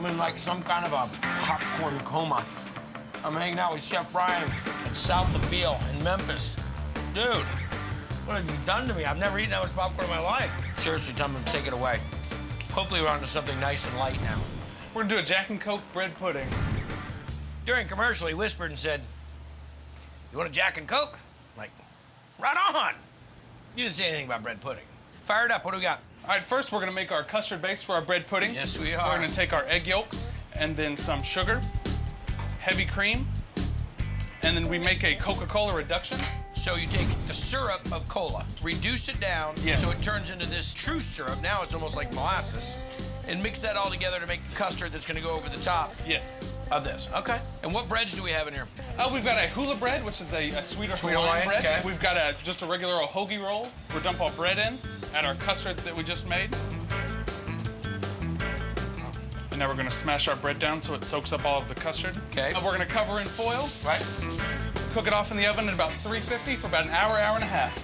I'm in like some kind of a popcorn coma. I'm hanging out with Chef Brian at South of Beale in Memphis. Dude, what have you done to me? I've never eaten that much popcorn in my life. Seriously, tell me to take it away. Hopefully we're on to something nice and light now. We're gonna do a Jack and Coke bread pudding. During commercial, he whispered and said, "You want a Jack and Coke?" I'm like, right on. You didn't say anything about bread pudding. Fire it up, what do we got? All right, first we're gonna make our custard base for our bread pudding. Yes, we are. We're gonna take our egg yolks and then some sugar, heavy cream, and then we make a Coca-Cola reduction. So you take the syrup of cola, reduce it down so it turns into this true syrup. Now it's almost like molasses. And mix that all together to make the custard that's gonna go over the top. Yes. Of this, okay. And what breads do we have in here? We've got a hula bread, which is a sweeter Hawaiian bread. Okay. We've got just a regular old hoagie roll. We'll dump our bread in, add our custard that we just made. And now we're gonna smash our bread down so it soaks up all of the custard. Okay. We're gonna cover in foil. Right. Cook it off in the oven at about 350 for about an hour, hour and a half.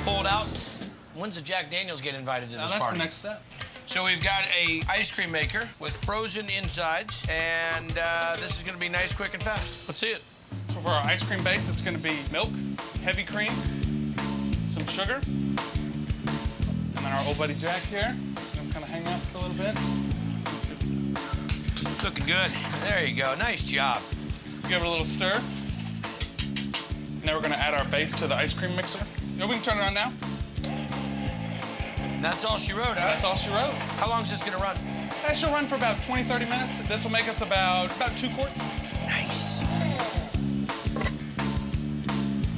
Pull it out. When's the Jack Daniels get invited to this That's party? the next step. So we've got a ice cream maker with frozen insides, and this is gonna be nice, quick, and fast. Let's see it. So for our ice cream base, it's gonna be milk, heavy cream, some sugar, and then our old buddy Jack here. Let him kind of hang out for a little bit. Looking good. There you go, nice job. Give it a little stir. Now we're gonna add our base to the ice cream mixer. Yeah, we can turn it on now. That's all she wrote, huh? That's all she wrote. How long is this gonna run? That should run for about 20, 30 minutes. This will make us about 2 quarts. Nice.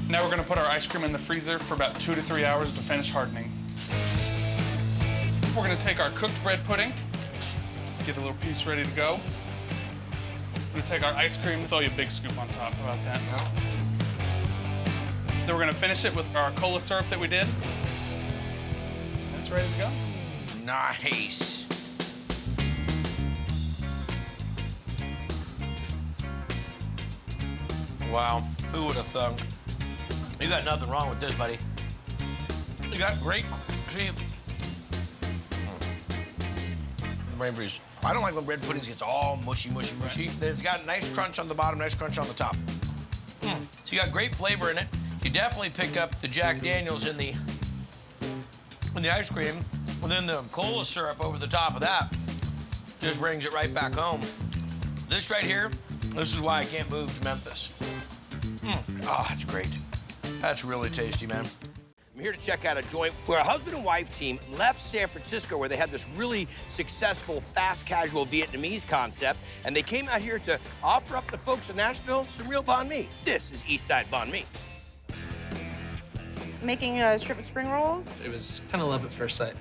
Now we're gonna put our ice cream in the freezer for about 2 to 3 hours to finish hardening. We're gonna take our cooked bread pudding, get a little piece ready to go. We're gonna take our ice cream, throw you a big scoop on top. How about that? Yeah. Then we're gonna finish it with our cola syrup that we did. It's ready to go. Nice. Wow, who would have thunk? You got nothing wrong with this, buddy. You got great, see, the brain freeze. I don't like when bread puddings gets all mushy, mushy, mushy. It's got a nice crunch on the bottom, nice crunch on the top. So you got great flavor in it. You definitely pick up the Jack Daniels in the ice cream, and then the cola syrup over the top of that just brings it right back home. This right here, this is why I can't move to Memphis. Oh, that's great. That's really tasty, man. I'm here to check out a joint where a husband and wife team left San Francisco, where they had this really successful fast casual Vietnamese concept, and they came out here to offer up the folks in Nashville some real banh mi. This is Eastside Banh Mi. Making strip spring rolls. It was kind of love at first sight.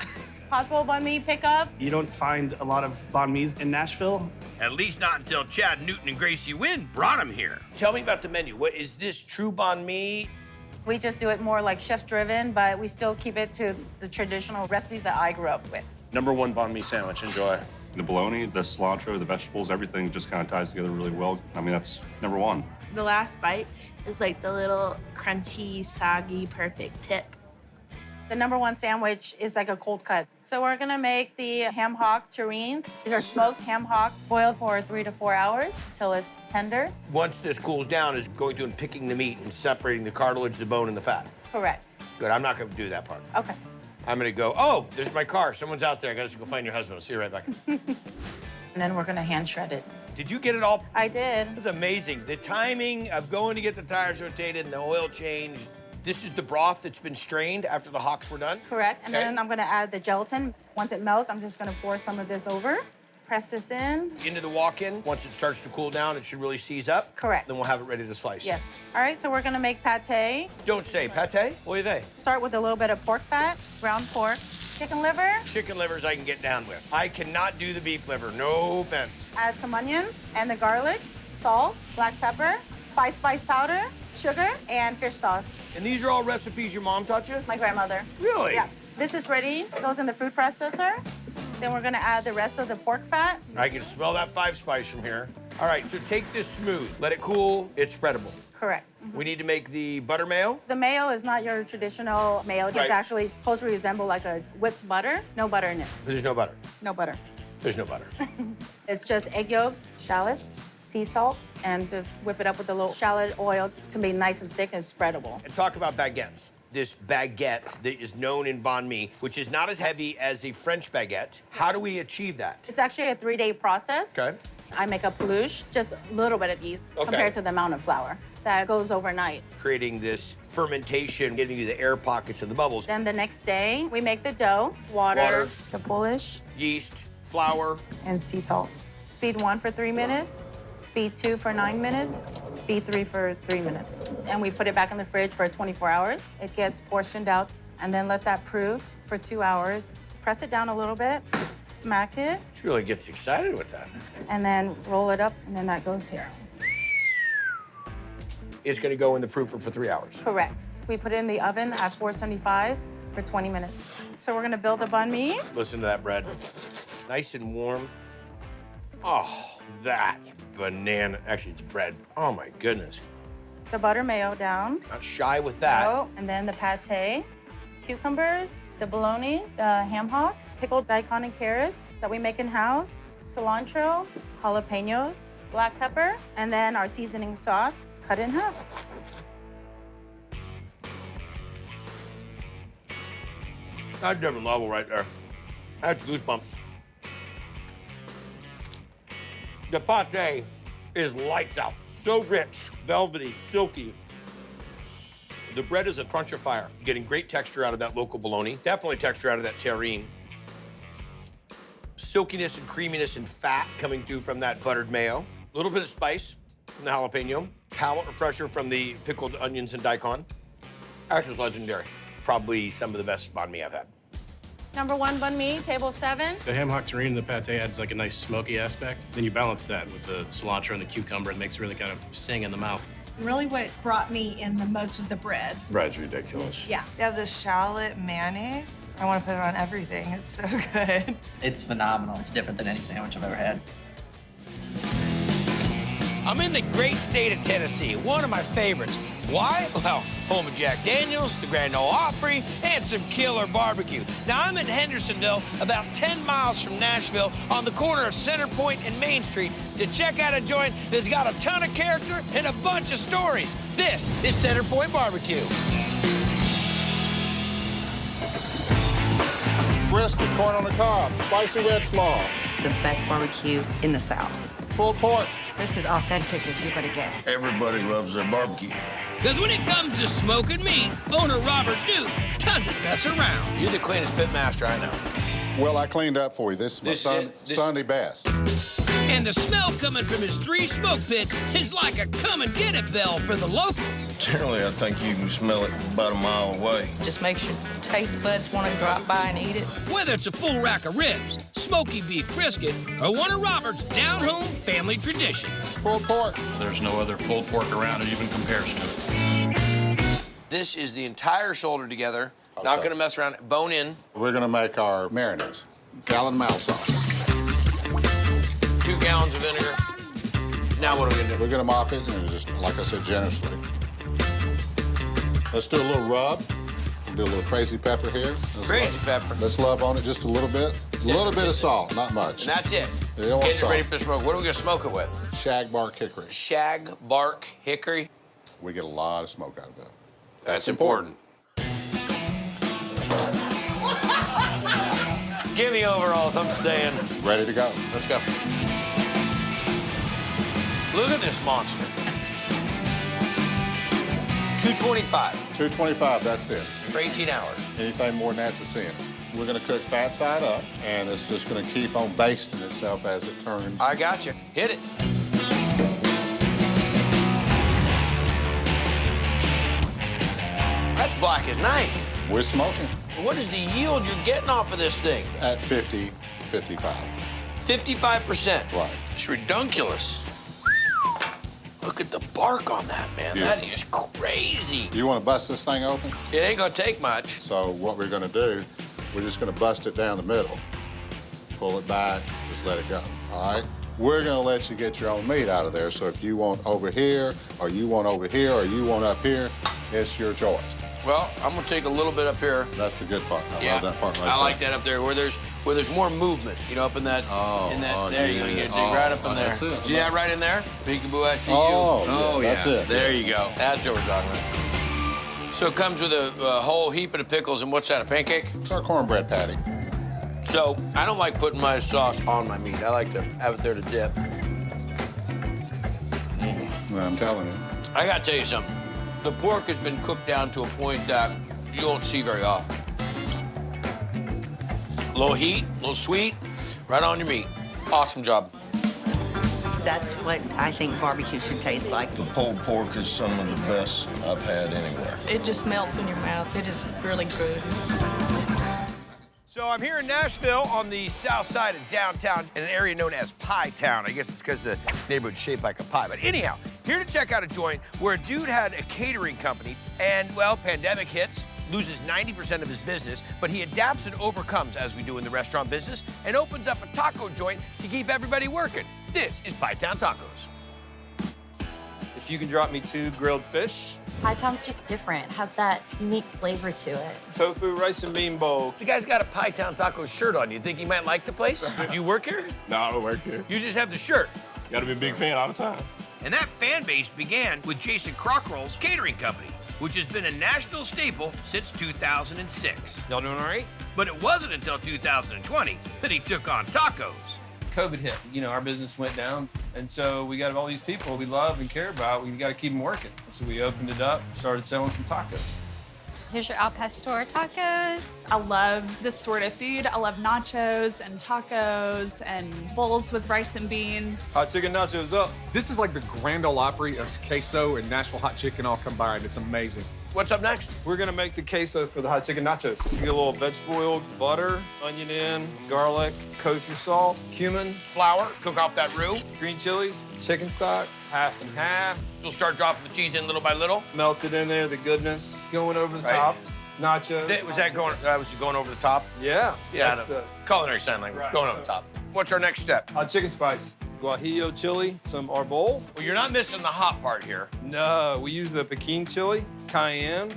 Possible banh mi pickup. You don't find a lot of banh mi's in Nashville. At least not until Chad Newton and Gracie Wynn brought them here. Tell me about the menu. What is this, true banh mi? We just do it more like chef-driven, but we still keep it to the traditional recipes that I grew up with. #1 banh mi sandwich, enjoy. The bologna, the cilantro, the vegetables, everything just kind of ties together really well. I mean, that's #1. The last bite is like the little crunchy, soggy, perfect tip. The #1 sandwich is like a cold cut. So we're gonna make the ham hock terrine. These are smoked ham hock, boiled for 3 to 4 hours till it's tender. Once this cools down, is going through and picking the meat and separating the cartilage, the bone, and the fat. Correct. Good, I'm not gonna do that part. Okay. I'm gonna go, oh, there's my car. Someone's out there. I gotta go find your husband. I'll see you right back. And then we're gonna hand shred it. Did you get it all? I did. This is amazing. The timing of going to get the tires rotated and the oil changed. This is the broth that's been strained after the hocks were done? Correct. And Okay. then I'm gonna add the gelatin. Once it melts, I'm just gonna pour some of this over. Press this in. Into the walk-in. Once it starts to cool down, it should really seize up. Correct. Then we'll have it ready to slice. Yeah. All right, so we're gonna make pate. Don't say pate. Oy vey. Start with a little bit of pork fat, ground pork, chicken liver. Chicken livers I can get down with. I cannot do the beef liver. No offense. Add some onions and the garlic, salt, black pepper, 5 spice powder, sugar, and fish sauce. And these are all recipes your mom taught you? My grandmother. Really? Yeah. This is ready. Goes in the food processor. Then we're gonna add the rest of the pork fat. I can smell that 5 spice from here. All right, so take this smooth. Let it cool. It's spreadable. Correct. We need to make the butter mayo. The mayo is not your traditional mayo. It's Right. actually supposed to resemble like a whipped butter. No butter in it. There's no butter. No butter. There's no butter. It's just egg yolks, shallots, sea salt, and just whip it up with a little shallot oil to be nice and thick and spreadable. And talk about baguettes. This baguette that is known in banh mi, which is not as heavy as a French baguette. How do we achieve that? It's actually a 3-day process. Okay. I make a peluche, just a little bit of yeast Okay. compared to the amount of flour that goes overnight. Creating this fermentation, getting you the air pockets and the bubbles. Then the next day, we make the dough, water. The polish, Yeast, flour. and sea salt. Speed 1 for 3 minutes, speed 2 for 9 minutes, speed 3 for 3 minutes. And we put it back in the fridge for 24 hours. It gets portioned out, and then let that proof for 2 hours. Press it down a little bit, smack it, She really gets excited with that. and then roll it up, and then that goes here. It's gonna go in the proofer for 3 hours. Correct. We put it in the oven at 475 for 20 minutes. So we're gonna build a banh mi. Listen to that bread. Nice and warm. Oh, that's banana. Actually, it's bread. Oh my goodness. The butter mayo down. Not shy with that. Oh, and then the pate, cucumbers, the bologna, the ham hock, pickled daikon and carrots that we make in-house, cilantro, jalapenos, black pepper, and then our seasoning sauce cut in half. That's a different level right there. That's goosebumps. The pate is lights out. So rich, velvety, silky. The bread is a crunch of fire. Getting great texture out of that local bologna. Definitely texture out of that terrine. Silkiness and creaminess and fat coming through from that buttered mayo. A little bit of spice from the jalapeno. Palate refresher from the pickled onions and daikon. Actually, it's legendary. Probably some of the best banh mi I've had. Number 1 banh mi, table 7. The ham hock terrine and the pate adds like a nice smoky aspect. Then you balance that with the cilantro and the cucumber. It makes it really kind of sing in the mouth. Really what brought me in the most was the bread. Bread's ridiculous. Yeah. They have the shallot mayonnaise. I want to put it on everything. It's so good. It's phenomenal. It's different than any sandwich I've ever had. I'm in the great state of Tennessee, one of my favorites. Why? Well, home of Jack Daniels, the Grand Ole Opry, and some killer barbecue. Now, I'm in Hendersonville, about 10 miles from Nashville, on the corner of Center Point and Main Street, to check out a joint that's got a ton of character and a bunch of stories. This is Center Point Barbecue. Brisket, corn on the cob, spicy red slaw, The best barbecue in the South. pulled pork. This is authentic as you're gonna get. Everybody loves their barbecue. Because when it comes to smoking meat, owner Robert Duke doesn't mess around. You're the cleanest pit master I know. Well, I cleaned up for you. This is my Sunday best. And the smell coming from his 3 smoke pits is like a come-and-get-it bell for the locals. Generally, I think you can smell it about a mile away. Just makes your taste buds want to drop by and eat it. Whether it's a full rack of ribs, smoky beef brisket, or one of Robert's down-home family traditions. Pulled pork. There's no other pulled pork around that even compares to it. This is the entire shoulder together. Not gonna mess around. Bone in. We're gonna make our marinades. Gallon mouth sauce. 2 gallons of vinegar. Now what are we gonna do? We're gonna mop it and just, like I said, generously. Let's do a little rub. Do a little crazy pepper here. Crazy pepper. Let's love on it just a little bit. A little bit of salt, not much. And that's it. You don't want Getting it ready salt. for the smoke. What are we gonna smoke it with? Shag bark hickory. Shag, bark, hickory. We get a lot of smoke out of it. That's important. Give me overalls, I'm staying. Ready to go. Let's go. Look at this monster. 225 225, that's it. for 18 hours. Anything more than that's a sin. We're gonna cook fat side up, and it's just gonna keep on basting itself as it turns. I got you. Hit it. That's black as night. We're smoking What is the yield you're getting off of this thing? at 50, 55. 55%. Right. It's redunculous. Look at the bark on that, man. Yeah. That is crazy. You wanna bust this thing open? It ain't gonna take much. So what we're gonna do, we're just gonna bust it down the middle. Pull it back, just let it go, all right? We're gonna let you get your own meat out of there, so if you want over here, or you want over here, or you want up here, it's your choice. Well, I'm gonna take a little bit up here. That's the good part. I Yeah, love that part right I like there. that up there where there's more movement, you know, up in that. There you go. You gotta dig right up in there. That's it. See that right in there? Peekaboo, I see Oh, you. yeah, that's it. There you go. That's what we're talking about. So it comes with a whole heap of the pickles, and what's that? A pancake? It's our cornbread patty. So I don't like putting my sauce on my meat. I like to have it there to dip. I'm telling you. I gotta tell you something. The pork has been cooked down to a point that you won't see very often. A little heat, a little sweet, right on your meat. Awesome job. That's what I think barbecue should taste like. The pulled pork is some of the best I've had anywhere. It just melts in your mouth. It is really good. So I'm here in Nashville on the south side of downtown in an area known as Pie Town. I guess it's because the neighborhood's shaped like a pie. But anyhow, here to check out a joint where a dude had a catering company and, well, pandemic hits, loses 90% of his business, but he adapts and overcomes, as we do in the restaurant business, and opens up a taco joint to keep everybody working. This is Pie Town Tacos. If you can drop me 2 grilled fish. Pie Town's just different. It has that unique flavor to it. Tofu rice and bean bowl. The guy's got a Pie Town Tacos shirt on. You think he might like the place? Do you work here? No, I don't work here. You just have the shirt. Gotta be a big fan all the time. And that fan base began with Jason Crockrell's catering company, which has been a Nashville staple since 2006. Y'all doing all right? But it wasn't until 2020 that he took on tacos. COVID hit. You know, our business went down. And so we got all these people we love and care about. We got to keep them working. So we opened it up, started selling some tacos. Here's your al pastor tacos. I love this sort of food. I love nachos and tacos and bowls with rice and beans. Hot Chicken Nachos up. This is like the Grand Ole Opry of queso and Nashville hot chicken all combined. It's amazing. What's up next? We're gonna make the queso for the hot chicken nachos. You get a little vegetable oil, butter, onion in, garlic, kosher salt, cumin, Flour, cook off that roux. green chilies, chicken stock, half and half. You'll start dropping the cheese in little by little. Melted in there, the goodness. Going over the Right. top. Nachos. Was that going over the top? Yeah. Yeah, That's the culinary sign language, going over the top. What's our next step? Hot chicken spice. Guajillo chili, some arbol. Well, you're not missing the hot part here. No, we use the Pekin chili, cayenne,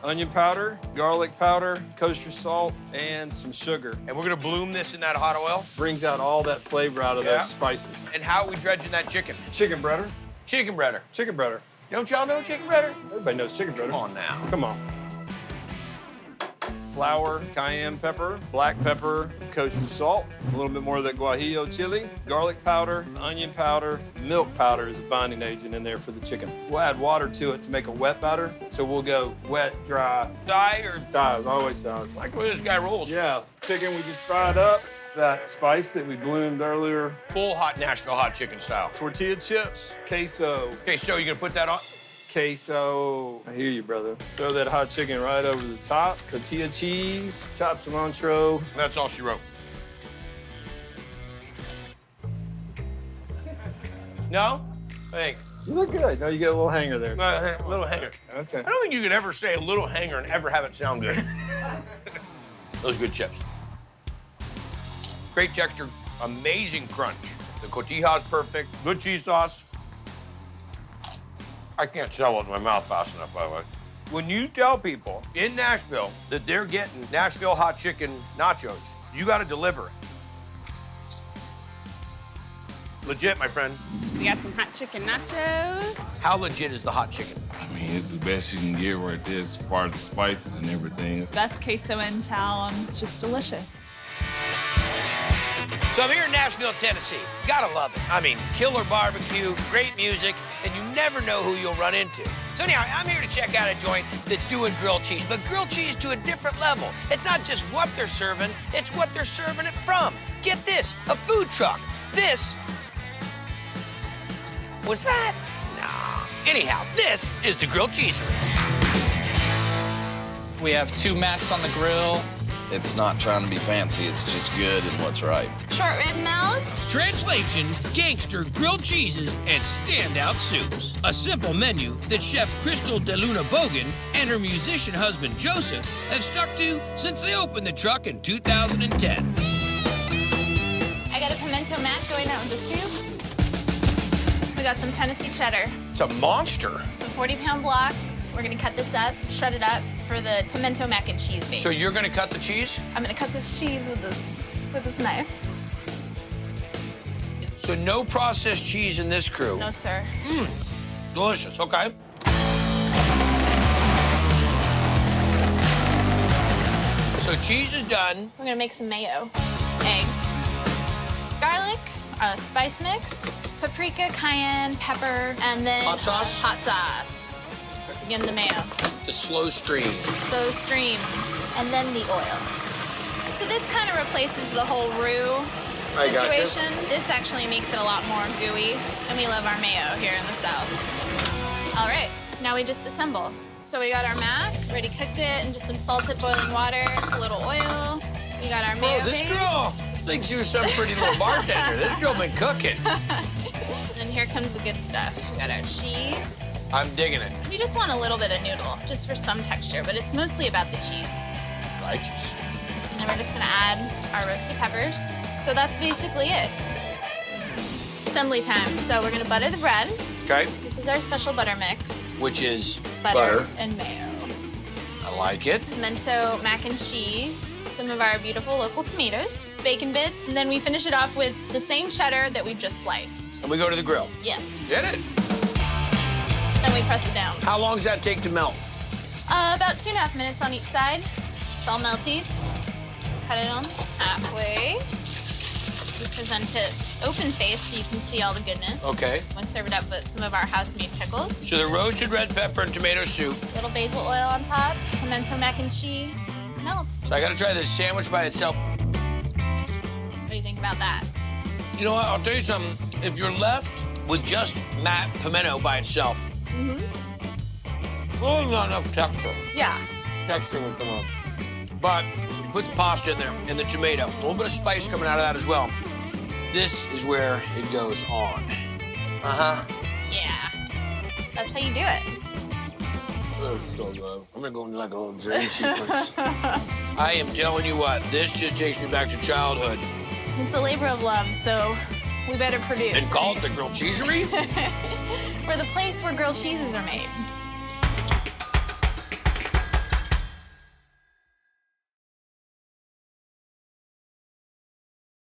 onion powder, garlic powder, kosher salt, and some sugar. And we're gonna bloom this in that hot oil? Brings out all that flavor out of those spices. And how are we dredging that chicken? Chicken breader. Chicken breader. Chicken breader. Don't y'all know chicken breader? Everybody knows chicken breader. Come on now. Come on. Flour, cayenne pepper, black pepper, kosher salt, a little bit more of that guajillo chili, garlic powder, onion powder, milk powder is a binding agent in there for the chicken. We'll add water to it to make a wet batter. So we'll go wet, dry. Dye or? Dyes, always dyes. Like the way this guy rolls. Yeah, chicken we just fried up. That spice that we bloomed earlier. Full hot Nashville hot chicken style. Tortilla chips, queso. Okay, so you're gonna put that on? Queso. I hear you, brother. Throw that hot chicken right over the top. Tortilla cheese, chopped cilantro. That's all she wrote. No? Hey. You look good. No, you get a little hanger there. A little hanger. Okay. I don't think you could ever say a little hanger and ever have it sound good. Those are good chips. Great texture, amazing crunch. The cotija's perfect, good cheese sauce. I can't sell it in my mouth fast enough, by the way. When you tell people in Nashville that they're getting Nashville hot chicken nachos, you gotta deliver it. Legit, my friend. We got some hot chicken nachos. How legit is the hot chicken? I mean, it's the best you can get right there as far as the spices and everything. Best queso in town. It's just delicious. So I'm here in Nashville, Tennessee. Gotta love it. I mean, killer barbecue, great music, and you never know who you'll run into. So anyhow, I'm here to check out a joint that's doing grilled cheese, but grilled cheese to a different level. It's not just what they're serving, it's what they're serving it from. Get this, a food truck. This, was that? Nah. Anyhow, this is the Grilled Cheesery. We have 2 Macs on the grill. It's not trying to be fancy, it's just good and what's right. Short rib melts. Translation, gangster grilled cheeses and standout soups. A simple menu that Chef Crystal DeLuna Bogan and her musician husband Joseph have stuck to since they opened the truck in 2010. I got a pimento mac going out with the soup. We got some Tennessee cheddar. It's a monster. It's a 40-pound block. We're gonna cut this up, shred it up for the pimento mac and cheese base. So you're gonna cut the cheese? I'm gonna cut this cheese with this knife. So no processed cheese in this crew? No, sir. Delicious, okay. So cheese is done. We're gonna make some mayo. Eggs, garlic, spice mix, paprika, cayenne, pepper, and then Hot sauce? Hot sauce. Again, the mayo. The slow stream. So stream, and then the oil. So this kind of replaces the whole roux I gotcha. situation. This actually makes it a lot more gooey, and we love our mayo here in the South. All right, now we just assemble. So we got our mac, already cooked it, and just some salted boiling water, a little oil. We got our mayo this base. girl thinks she was some pretty little bartender. This girl been cooking. And here comes the good stuff. We got our cheese. I'm digging it. We just want a little bit of noodle, just for some texture, but it's mostly about the cheese. Righteous. And we're just gonna add our roasted peppers. So that's basically it. Assembly time. So we're gonna butter the bread. Okay. This is our special butter mix. Which is Butter and mayo. I like it. Pimento mac and cheese. Some of our beautiful local tomatoes, bacon bits, and then we finish it off with the same cheddar that we've just sliced. And we go to the grill. Yeah. Get it? Then we press it down. How long does that take to melt? About 2.5 minutes on each side. It's all melty. Cut it on halfway. We present it open faced so you can see all the goodness. Okay. We'll serve it up with some of our house-made pickles. So the roasted red pepper and tomato soup. Little basil oil on top, pimento mac and cheese. Melts. So I gotta try this sandwich by itself. What do you think about that? You know what, I'll tell you something. If you're left with just pimento by itself, well, not enough texture. Yeah. Texture was the one. But you put the pasta in there and the tomato. A little bit of spice coming out of that as well. This is where it goes on. Yeah. That's how you do it. That's so good. I'm gonna go into like a little dream sequence. I am telling you what, this just takes me back to childhood. It's a labor of love, so we better produce. And call it the grilled cheesery? We're the place where grilled cheeses are made.